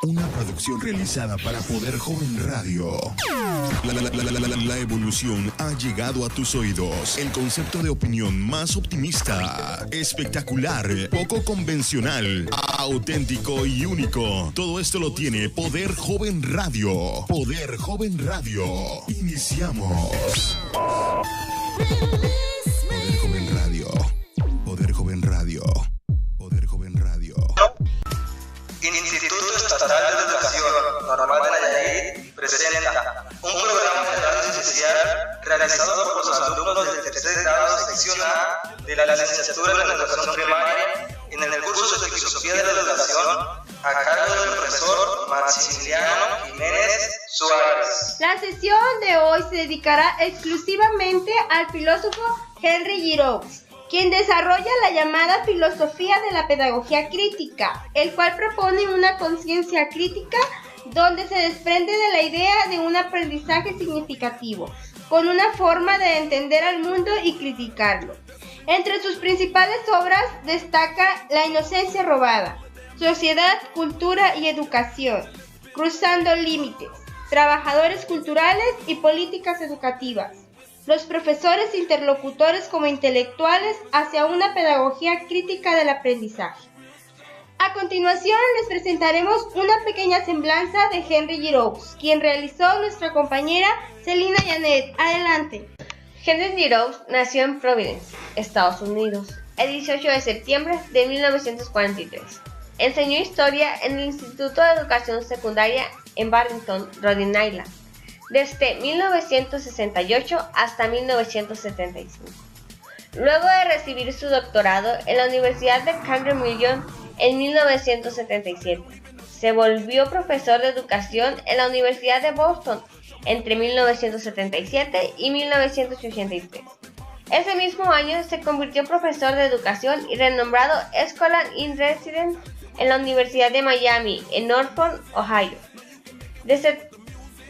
Una producción realizada para Poder Joven Radio. La evolución ha llegado a tus oídos. El concepto de opinión más optimista, espectacular, poco convencional, auténtico y único. Todo esto lo tiene Poder Joven Radio. Poder Joven Radio. Iniciamos. Poder Joven Radio. Poder Joven Radio. Poder Joven Radio. Instituto Estatal de Educación Normal de Nayarit presenta un programa de radio especial realizado por los alumnos del tercer grado sección A de la licenciatura en Educación Primaria en el curso de Filosofía de la Educación a cargo del profesor Maximiliano Jiménez Suárez. La sesión de hoy se dedicará exclusivamente al filósofo Henry Giroux, quien desarrolla la llamada filosofía de la pedagogía crítica, el cual propone una conciencia crítica donde se desprende de la idea de un aprendizaje significativo, con una forma de entender al mundo y criticarlo. Entre sus principales obras destaca La inocencia robada, Sociedad, cultura y educación, Cruzando límites, Trabajadores culturales y políticas educativas. Los profesores interlocutores como intelectuales hacia una pedagogía crítica del aprendizaje. A continuación les presentaremos una pequeña semblanza de Henry Giroux, quien realizó nuestra compañera Celina Janet. Adelante. Henry Giroux nació en Providence, Estados Unidos, el 18 de septiembre de 1943. Enseñó historia en el Instituto de Educación Secundaria en Barrington, Rhode Island, desde 1968 hasta 1975. Luego de recibir su doctorado en la Universidad de Carnegie Mellon en 1977, se volvió profesor de educación en la Universidad de Boston entre 1977 y 1983. Ese mismo año se convirtió en profesor de educación y renombrado Scholar in Residence en la Universidad de Miami, en Norfolk, Ohio,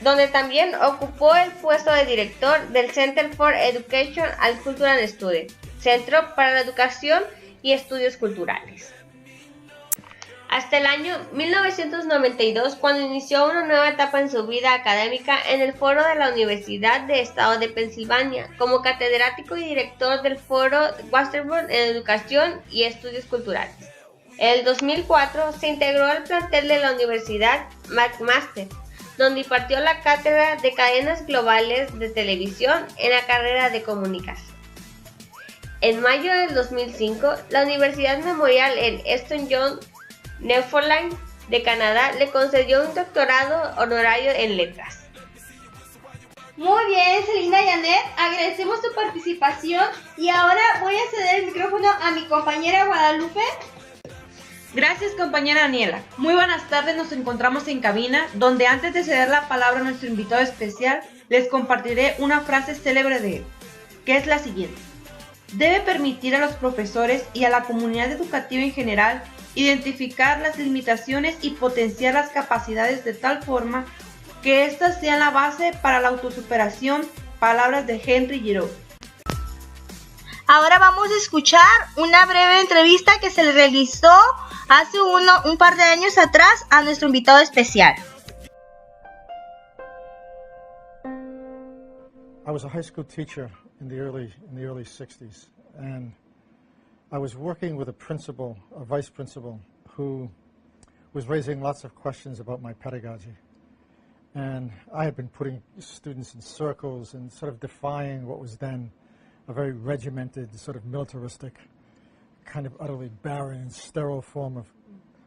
donde también ocupó el puesto de director del Center for Education and Cultural Studies, Centro para la Educación y Estudios Culturales. Hasta el año 1992, cuando inició una nueva etapa en su vida académica en el Foro de la Universidad de Estado de Pensilvania, como catedrático y director del Foro Wasserburn en Educación y Estudios Culturales. En el 2004 se integró al plantel de la Universidad McMaster, donde impartió la cátedra de cadenas globales de televisión en la carrera de comunicación. En mayo del 2005, la Universidad Memorial en Easton John, Newfoundland de Canadá, le concedió un doctorado honorario en letras. Muy bien, Celina Janet, agradecemos tu participación y ahora voy a ceder el micrófono a mi compañera Guadalupe. Gracias, compañera Daniela. Muy buenas tardes, nos encontramos en cabina, donde antes de ceder la palabra a nuestro invitado especial, les compartiré una frase célebre de él, que es la siguiente: debe permitir a los profesores y a la comunidad educativa en general identificar las limitaciones y potenciar las capacidades de tal forma que éstas sean la base para la autosuperación. Palabras de Henry Giroux. Ahora vamos a escuchar una breve entrevista que se le realizó hace un par de años atrás a nuestro invitado especial. I was a high school teacher in the early 60s, and I was working with a vice principal, who was raising lots of questions about my pedagogy. And I had been putting students in circles and sort of defying what was then a very regimented, sort of militaristic, kind of utterly barren and sterile form of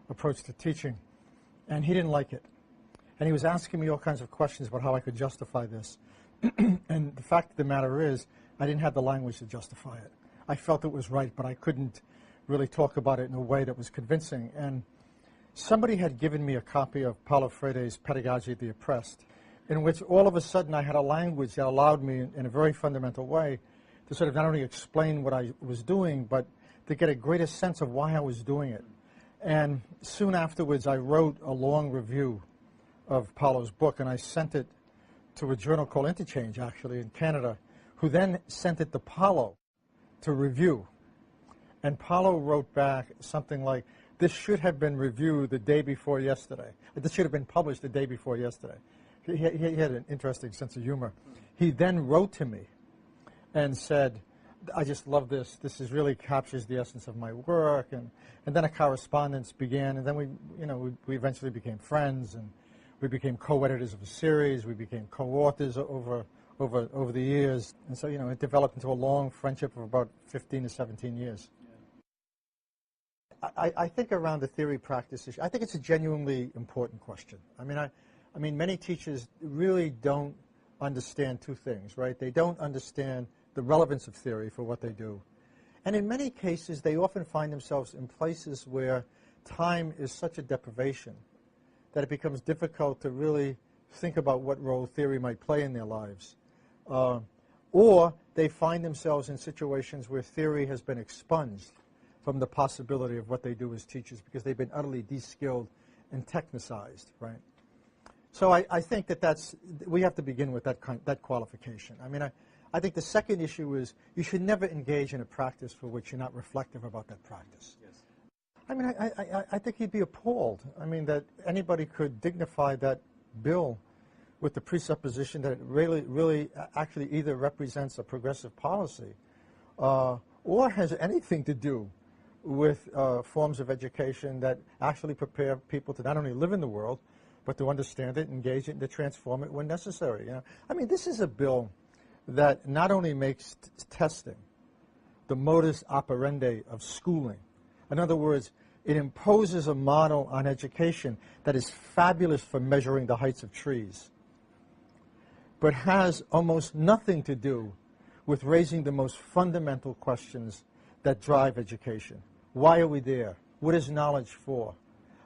approach to teaching. And he didn't like it. And he was asking me all kinds of questions about how I could justify this. And the fact of the matter is, I didn't have the language to justify it. I felt it was right, but I couldn't really talk about it in a way that was convincing. And somebody had given me a copy of Paulo Freire's Pedagogy of the Oppressed, in which all of a sudden I had a language that allowed me, in a very fundamental way, to sort of not only explain what I was doing, but to get a greater sense of why I was doing it. And soon afterwards, I wrote a long review of Paulo's book, and I sent it to a journal called Interchange, actually, in Canada, who then sent it to Paulo to review. And Paulo wrote back something like, this should have been reviewed the day before yesterday. This should have been published the day before yesterday. He had an interesting sense of humor. He then wrote to me and said, I just love this. This really captures the essence of my work. And then a correspondence began, and then we eventually became friends, and we became co-editors of a series. We became co-authors over the years. And so, it developed into a long friendship of about 15 to 17 years. I think around the theory practice issue, I think it's a genuinely important question. I mean, many teachers really don't understand two things, right? They don't understand the relevance of theory for what they do. And in many cases, they often find themselves in places where time is such a deprivation that it becomes difficult to really think about what role theory might play in their lives. Or they find themselves in situations where theory has been expunged from the possibility of what they do as teachers because they've been utterly de-skilled and technicized, right? So I think we have to begin with that qualification. I mean, I think the second issue is you should never engage in a practice for which you're not reflective about that practice. Yes. I mean, I think you'd be appalled. I mean, that anybody could dignify that bill with the presupposition that it really actually either represents a progressive policy or has anything to do with forms of education that actually prepare people to not only live in the world, but to understand it, engage it, and to transform it when necessary. I mean, this is a bill that not only makes testing the modus operandi of schooling. In other words, it imposes a model on education that is fabulous for measuring the heights of trees, but has almost nothing to do with raising the most fundamental questions that drive education. Why are we there? What is knowledge for?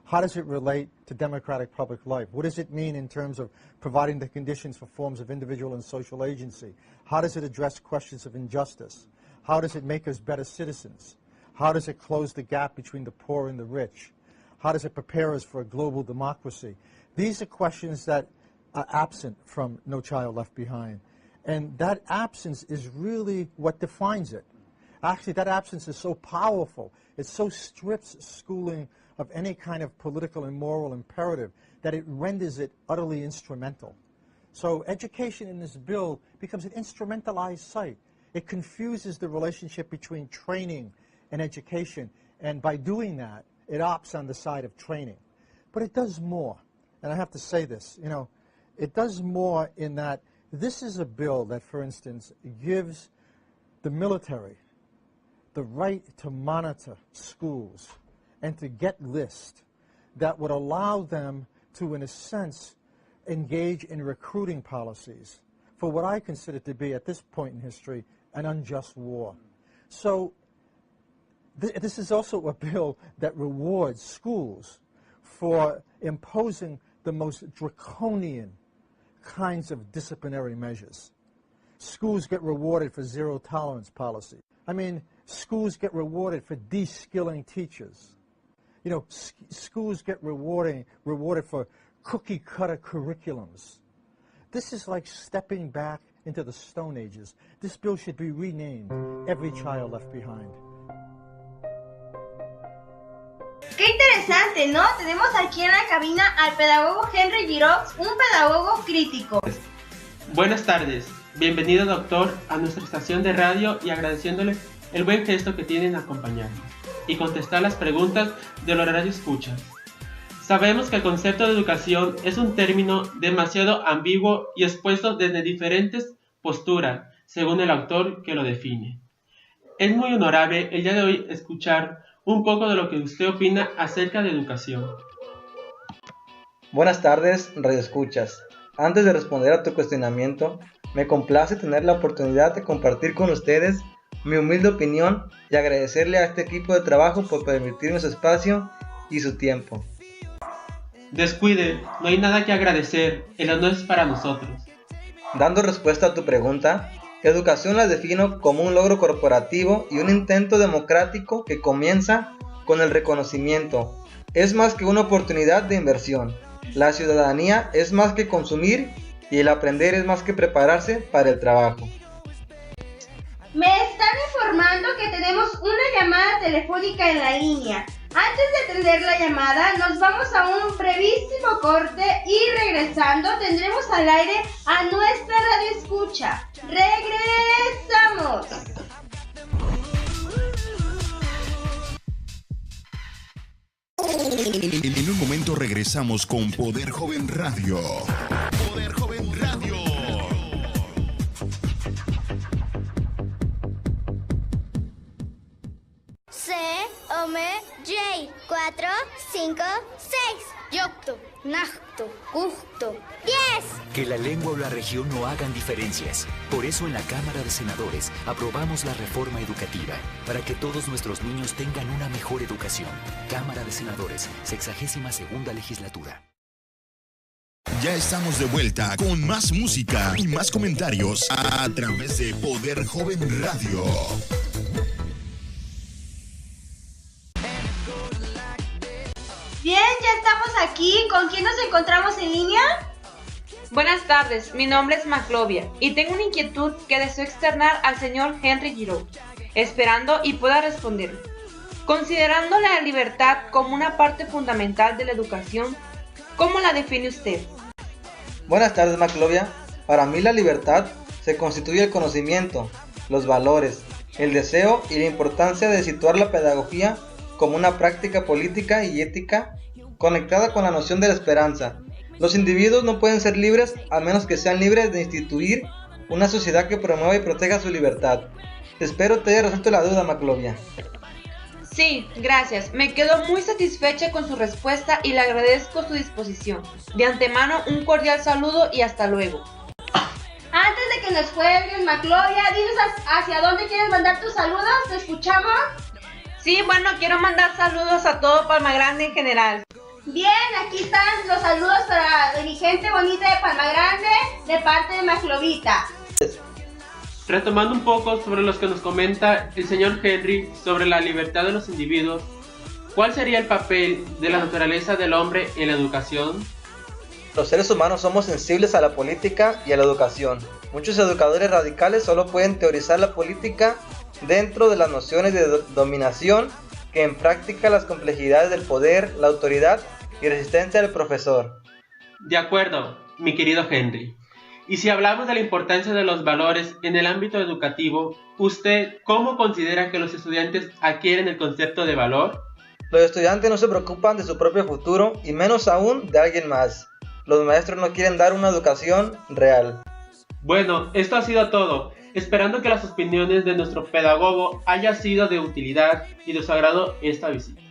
How does it relate to democratic public life? What does it mean in terms of providing the conditions for forms of individual and social agency? How does it address questions of injustice? How does it make us better citizens? How does it close the gap between the poor and the rich? How does it prepare us for a global democracy? These are questions that are absent from No Child Left Behind. And that absence is really what defines it. Actually, that absence is so powerful. It so strips schooling of any kind of political and moral imperative that it renders it utterly instrumental. So education in this bill becomes an instrumentalized site. It confuses the relationship between training and education, and by doing that, it opts on the side of training. But it does more, and I have to say this, it does more in that this is a bill that, for instance, gives the military the right to monitor schools and to get lists that would allow them to, in a sense, engage in recruiting policies for what I consider to be, at this point in history, an unjust war. So this is also a bill that rewards schools for imposing the most draconian kinds of disciplinary measures. Schools get rewarded for zero-tolerance policy. I mean, schools get rewarded for de-skilling teachers. Schools get rewarded for cookie-cutter curriculums. This is like stepping back into the Stone Ages. This bill should be renamed Every Child Left Behind. ¡Qué interesante!, ¿no? Tenemos aquí en la cabina al pedagogo Henry Giroux, un pedagogo crítico. Buenas tardes. Bienvenido, doctor, a nuestra estación de radio y agradeciéndole el buen gesto que tienen acompañarnos y contestar las preguntas de los radioescuchas. Sabemos que el concepto de educación es un término demasiado ambiguo y expuesto desde diferentes posturas, según el autor que lo define. Es muy honorable el día de hoy escuchar un poco de lo que usted opina acerca de educación. Buenas tardes, radioescuchas. Antes de responder a tu cuestionamiento, me complace tener la oportunidad de compartir con ustedes mi humilde opinión y agradecerle a este equipo de trabajo por permitirme su espacio y su tiempo. Descuide, no hay nada que agradecer, el honor es para nosotros. Dando respuesta a tu pregunta, educación la defino como un logro corporativo y un intento democrático que comienza con el reconocimiento. Es más que una oportunidad de inversión. La ciudadanía es más que consumir y el aprender es más que prepararse para el trabajo. Me están informando que tenemos una llamada telefónica en la línea. Antes de atender la llamada, nos vamos a un brevísimo corte y regresando tendremos al aire a nuestra radio escucha. ¡Regresamos! En un momento regresamos con Poder Joven Radio. Poder Joven Radio. J 4, 5, 6. Yocto, Nacto, Gusto, 10. Que la lengua o la región no hagan diferencias. Por eso en la Cámara de Senadores aprobamos la reforma educativa, para que todos nuestros niños tengan una mejor educación. Cámara de Senadores, 62ª legislatura. Ya estamos de vuelta con más música y más comentarios a través de Poder Joven Radio. Bien, ya estamos aquí. ¿Con quién nos encontramos en línea? Buenas tardes, mi nombre es Maclovia y tengo una inquietud que deseo externar al señor Henry Giroux, esperando y pueda responderme. Considerando la libertad como una parte fundamental de la educación, ¿cómo la define usted? Buenas tardes, Maclovia. Para mí la libertad se constituye el conocimiento, los valores, el deseo y la importancia de situar la pedagogía como una práctica política y ética conectada con la noción de la esperanza. Los individuos no pueden ser libres a menos que sean libres de instituir una sociedad que promueva y proteja su libertad. Espero te haya resuelto la duda, Maclovia. Sí, gracias. Me quedo muy satisfecha con su respuesta y le agradezco su disposición. De antemano, un cordial saludo y hasta luego. Antes de que nos cuelgues, Maclovia, dinos hacia dónde quieres mandar tus saludos. ¿Te escuchamos? Sí, bueno, quiero mandar saludos a todo Palma Grande en general. Bien, aquí están los saludos para la dirigente bonita de Palma Grande de parte de Maclovita. Retomando un poco sobre los que nos comenta el señor Henry sobre la libertad de los individuos, ¿cuál sería el papel de la naturaleza del hombre en la educación? Los seres humanos somos sensibles a la política y a la educación. Muchos educadores radicales solo pueden teorizar la política dentro de las nociones de dominación que en práctica las complejidades del poder, la autoridad y resistencia del profesor. De acuerdo, mi querido Henry. Y si hablamos de la importancia de los valores en el ámbito educativo, ¿usted cómo considera que los estudiantes adquieren el concepto de valor? Los estudiantes no se preocupan de su propio futuro y menos aún de alguien más. Los maestros no quieren dar una educación real. Bueno, esto ha sido todo. Esperando que las opiniones de nuestro pedagogo haya sido de utilidad y de su agrado esta visita.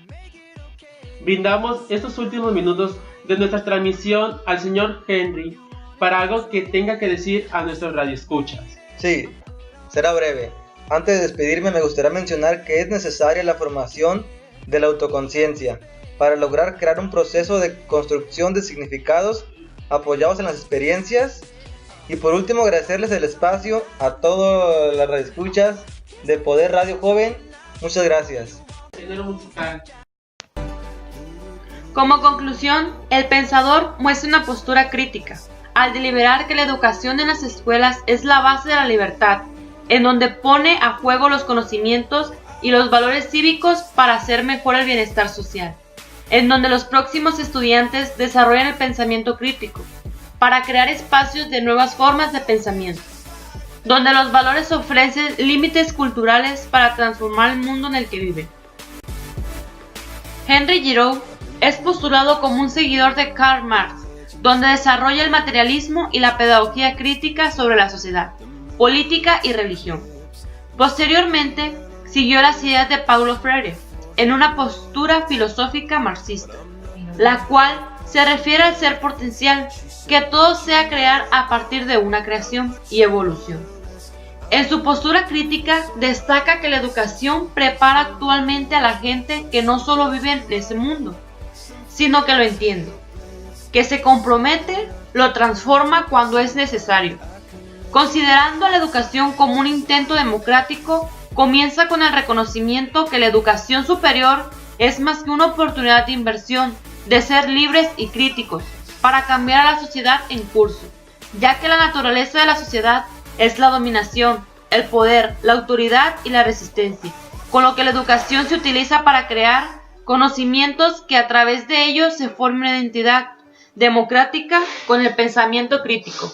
Brindamos estos últimos minutos de nuestra transmisión al señor Henry para algo que tenga que decir a nuestros radioescuchas. Sí, será breve. Antes de despedirme me gustaría mencionar que es necesaria la formación de la autoconciencia para lograr crear un proceso de construcción de significados apoyados en las experiencias. Y por último, agradecerles el espacio a todas las radioescuchas de Poder Radio Joven. Muchas gracias. Como conclusión, el pensador muestra una postura crítica al deliberar que la educación en las escuelas es la base de la libertad, en donde pone a juego los conocimientos y los valores cívicos para hacer mejor el bienestar social, en donde los próximos estudiantes desarrollan el pensamiento crítico, para crear espacios de nuevas formas de pensamiento, donde los valores ofrecen límites culturales para transformar el mundo en el que viven. Henry Giroux es postulado como un seguidor de Karl Marx, donde desarrolla el materialismo y la pedagogía crítica sobre la sociedad, política y religión. Posteriormente, siguió las ideas de Paulo Freire, en una postura filosófica marxista, la cual se refiere al ser potencial, que todo sea crear a partir de una creación y evolución. En su postura crítica destaca que la educación prepara actualmente a la gente que no solo vive en ese mundo, sino que lo entiende, que se compromete, lo transforma cuando es necesario. Considerando a la educación como un intento democrático, comienza con el reconocimiento que la educación superior es más que una oportunidad de inversión, de ser libres y críticos, para cambiar a la sociedad en curso, ya que la naturaleza de la sociedad es la dominación, el poder, la autoridad y la resistencia, con lo que la educación se utiliza para crear conocimientos que a través de ellos se forme una identidad democrática con el pensamiento crítico.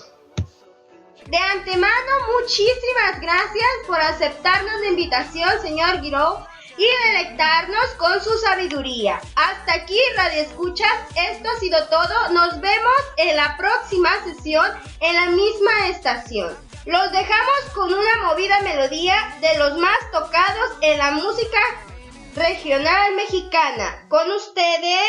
De antemano, muchísimas gracias por aceptarnos la invitación, señor Guiraud, y deleitarnos con su sabiduría. Hasta aquí, Radio Escuchas, esto ha sido todo. Nos vemos en la próxima sesión en la misma estación. Los dejamos con una movida melodía de los más tocados en la música regional mexicana. Con ustedes,